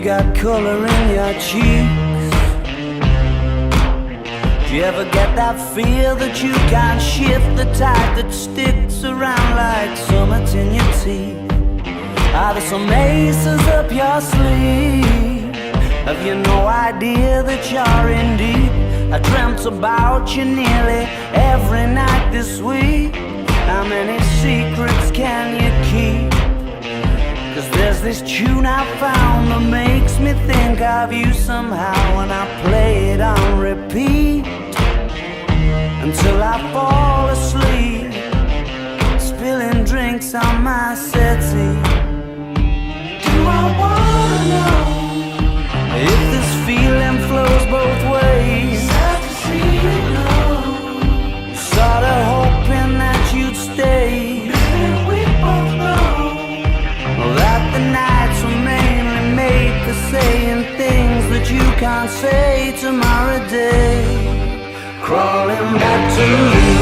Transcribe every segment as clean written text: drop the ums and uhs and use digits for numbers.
got color in your cheeks? Do you ever get that fear that you can't shift, the tide that sticks around like summits in your teeth? Are there some aces up your sleeve? Have you no idea that you're in deep? I dreamt about you nearly every night this week. How many secrets can you keep? 'Cause there's this tune I found that makes me think of you somehow, and I play it on repeat until I fall asleep, spilling drinks on my settee. Do I wanna know if this feeling flows both ways? Sad to see you go. Sorta hoping that you'd stay. We both know that the nights were mainly made for saying things that you can't say tomorrow day. Crawling back to you,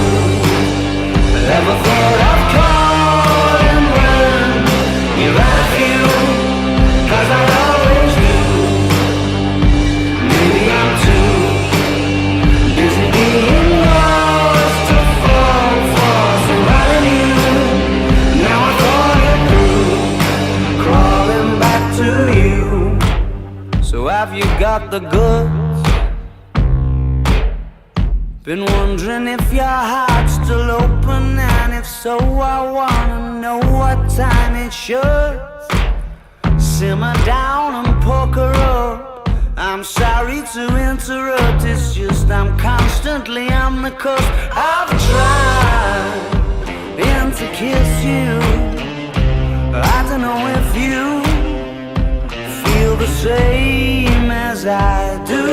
never thought of calling when you're out of you, 'cause I always do. Maybe I'm too busy being lost to fall for somebody new. Now I thought it through, crawling back to you. So have you got the goods? Been wondering if your heart's still open, and if so, I wanna know what time it should. Simmer down and pucker up. I'm sorry to interrupt, it's just I'm constantly on the cusp. I've tried to kiss you. I don't know if you feel the same as I do,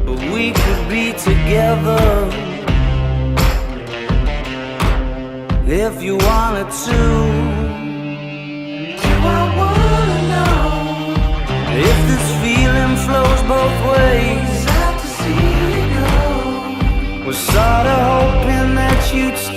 but we could be together if you wanted to. Do I wanna know if this feeling flows both ways? Sad to see you go. Was sorta hoping that you'd stay.